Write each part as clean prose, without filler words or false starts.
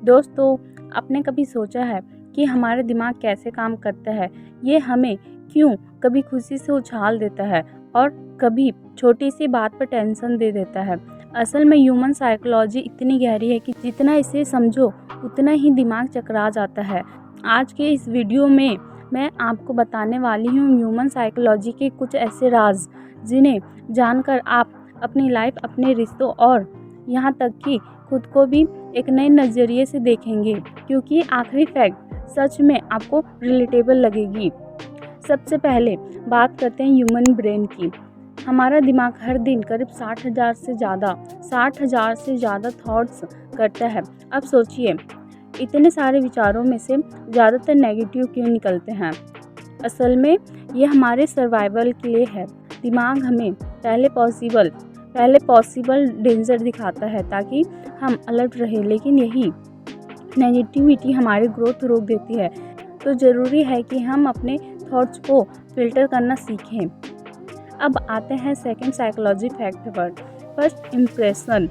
दोस्तों, आपने कभी सोचा है कि हमारा दिमाग कैसे काम करता है? ये हमें क्यों कभी खुशी से उछाल देता है और कभी छोटी सी बात पर टेंशन दे देता है? असल में ह्यूमन साइकोलॉजी इतनी गहरी है कि जितना इसे समझो उतना ही दिमाग चकरा जाता है। आज के इस वीडियो में मैं आपको बताने वाली हूँ ह्यूमन साइकोलॉजी के कुछ ऐसे राज जिन्हें जानकर आप अपनी लाइफ, अपने रिश्तों और यहाँ तक कि खुद को भी एक नए नज़रिए से देखेंगे, क्योंकि आखिरी फैक्ट सच में आपको रिलेटेबल लगेगी। सबसे पहले बात करते हैं ह्यूमन ब्रेन की। हमारा दिमाग हर दिन करीब 60,000 से ज़्यादा थॉट्स करता है। अब सोचिए, इतने सारे विचारों में से ज़्यादातर नेगेटिव क्यों निकलते हैं? असल में ये हमारे सर्वाइवल के लिए है। दिमाग हमें पहले पॉसिबल डेंजर दिखाता है ताकि हम अलर्ट रहें, लेकिन यही नेगेटिविटी हमारी ग्रोथ रोक देती है। तो ज़रूरी है कि हम अपने थॉट्स को फिल्टर करना सीखें। अब आते हैं सेकंड साइकोलॉजी फैक्ट पर। First impression.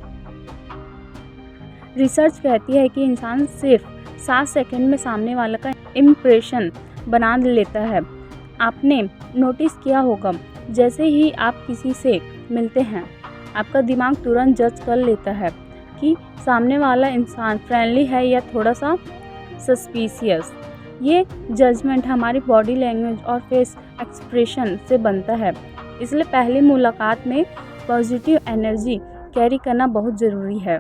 रिसर्च कहती है कि इंसान सिर्फ 7 सेकंड में सामने वाला का इम्प्रेशन बना लेता है। आपने नोटिस किया होगा, जैसे ही आप किसी से मिलते हैं आपका दिमाग तुरंत जज कर लेता है कि सामने वाला इंसान फ्रेंडली है या थोड़ा सा सस्पिशियस। ये जजमेंट हमारी बॉडी लैंग्वेज और फेस एक्सप्रेशन से बनता है, इसलिए पहली मुलाकात में पॉजिटिव एनर्जी कैरी करना बहुत ज़रूरी है।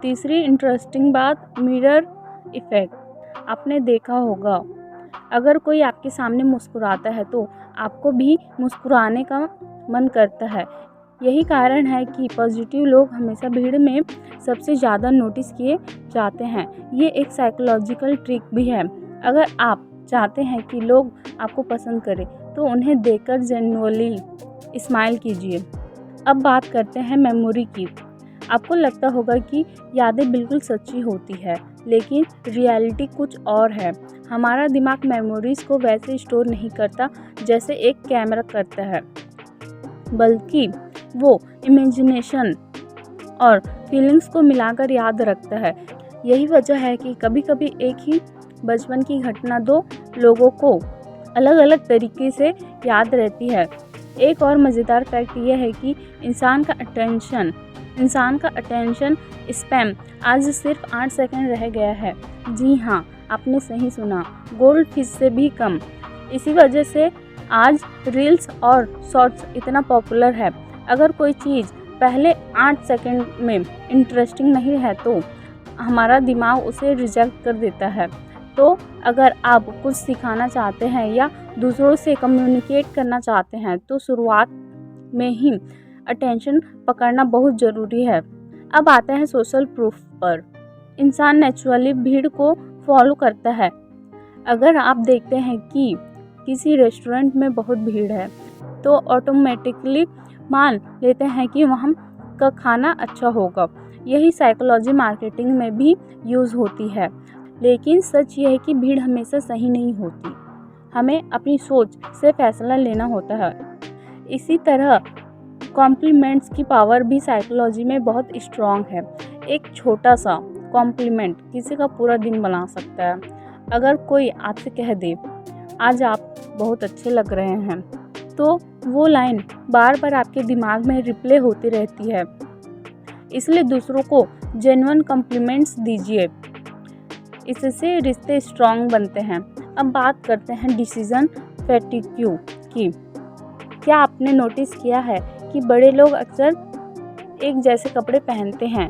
तीसरी इंटरेस्टिंग बात, मिरर इफ़ेक्ट। आपने देखा होगा, अगर कोई आपके सामने मुस्कुराता है तो आपको भी मुस्कुराने का मन करता है। यही कारण है कि पॉजिटिव लोग हमेशा भीड़ में सबसे ज़्यादा नोटिस किए जाते हैं। ये एक साइकोलॉजिकल ट्रिक भी है। अगर आप चाहते हैं कि लोग आपको पसंद करें तो उन्हें देखकर जेन्युइनली स्माइल कीजिए। अब बात करते हैं मेमोरी की। आपको लगता होगा कि यादें बिल्कुल सच्ची होती है, लेकिन रियलिटी कुछ और है। हमारा दिमाग मेमोरीज को वैसे स्टोर नहीं करता जैसे एक कैमरा करता है, बल्कि वो इमेजिनेशन और फीलिंग्स को मिलाकर याद रखता है। यही वजह है कि कभी कभी एक ही बचपन की घटना दो लोगों को अलग अलग तरीके से याद रहती है। एक और मज़ेदार फैक्ट यह है कि इंसान का अटेंशन स्पैम आज सिर्फ 8 सेकंड रह गया है। जी हाँ, आपने सही सुना, गोल्ड फिश से भी कम। इसी वजह से आज रील्स और शॉर्ट्स इतना पॉपुलर है। अगर कोई चीज़ पहले 8 सेकंड में इंटरेस्टिंग नहीं है तो हमारा दिमाग उसे रिजेक्ट कर देता है। तो अगर आप कुछ सिखाना चाहते हैं या दूसरों से कम्युनिकेट करना चाहते हैं तो शुरुआत में ही अटेंशन पकड़ना बहुत ज़रूरी है। अब आते हैं सोशल प्रूफ पर। इंसान नेचुरली भीड़ को फॉलो करता है। अगर आप देखते हैं कि किसी रेस्टोरेंट में बहुत भीड़ है तो ऑटोमेटिकली मान लेते हैं कि वहाँ का खाना अच्छा होगा। यही साइकोलॉजी मार्केटिंग में भी यूज़ होती है। लेकिन सच ये है कि भीड़ हमेशा सही नहीं होती। हमें अपनी सोच से फैसला लेना होता है। इसी तरह कॉम्प्लीमेंट्स की पावर भी साइकोलॉजी में बहुत स्ट्रॉन्ग है। एक छोटा सा कॉम्प्लीमेंट किसी का पूरा दिन बना सकता है। अगर कोई आपसे कह दे, आज आप बहुत अच्छे लग रहे हैं, तो वो लाइन बार बार आपके दिमाग में रिप्ले होती रहती है। इसलिए दूसरों को जेन्युइन कॉम्प्लीमेंट्स दीजिए, इससे रिश्ते स्ट्रॉन्ग बनते हैं। अब बात करते हैं डिसीजन फैटिग्यू की। क्या आपने नोटिस किया है कि बड़े लोग अक्सर एक जैसे कपड़े पहनते हैं?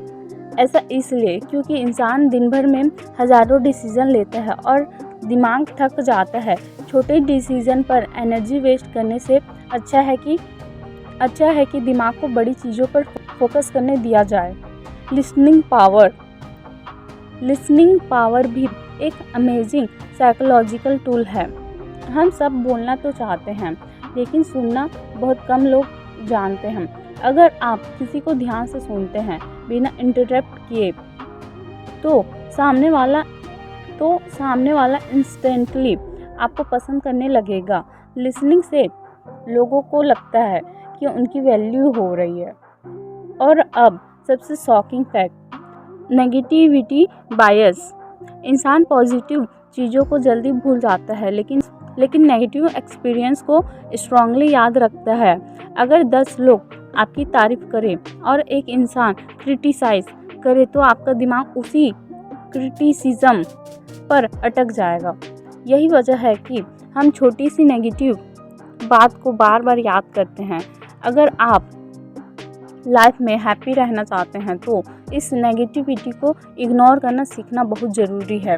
ऐसा इसलिए क्योंकि इंसान दिन भर में हज़ारों डिसीजन लेता है और दिमाग थक जाता है। छोटे डिसीजन पर एनर्जी वेस्ट करने से अच्छा है कि दिमाग को बड़ी चीज़ों पर फोकस करने दिया जाए। लिसनिंग पावर भी एक अमेजिंग साइकोलॉजिकल टूल है। हम सब बोलना तो चाहते हैं, लेकिन सुनना बहुत कम लोग जानते हैं। अगर आप किसी को ध्यान से सुनते हैं बिना इंटरप्ट किए तो सामने वाला इंस्टेंटली आपको पसंद करने लगेगा। लिसनिंग से लोगों को लगता है कि उनकी वैल्यू हो रही है। और अब सबसे शॉकिंग फैक्ट, नेगेटिविटी बायस। इंसान पॉजिटिव चीज़ों को जल्दी भूल जाता है, लेकिन नेगेटिव एक्सपीरियंस को स्ट्रांगली याद रखता है। अगर 10 लोग आपकी तारीफ़ करें और एक इंसान क्रिटिसाइज़ करे तो आपका दिमाग उसी क्रिटिसिज्म पर अटक जाएगा। यही वजह है कि हम छोटी सी नेगेटिव बात को बार बार याद करते हैं। अगर आप लाइफ में हैप्पी रहना चाहते हैं तो इस नेगेटिविटी को इग्नोर करना सीखना बहुत ज़रूरी है।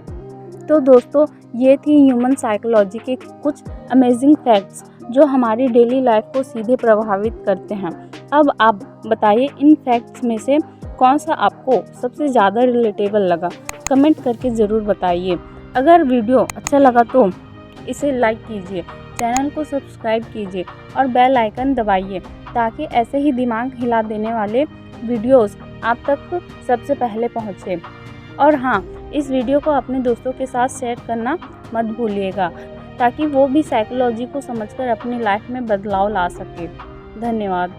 तो दोस्तों, ये थी ह्यूमन साइकोलॉजी के कुछ अमेजिंग फैक्ट्स जो हमारी डेली लाइफ को सीधे प्रभावित करते हैं। अब आप बताइए, इन फैक्ट्स में से कौन सा आपको सबसे ज़्यादा रिलेटेबल लगा? कमेंट करके ज़रूर बताइए। अगर वीडियो अच्छा लगा तो इसे लाइक कीजिए, चैनल को सब्सक्राइब कीजिए और बेल आइकन दबाइए ताकि ऐसे ही दिमाग हिला देने वाले वीडियोस आप तक सबसे पहले पहुँचे। और हाँ, इस वीडियो को अपने दोस्तों के साथ शेयर करना मत भूलिएगा ताकि वो भी साइकोलॉजी को समझकर अपनी लाइफ में बदलाव ला सके। धन्यवाद।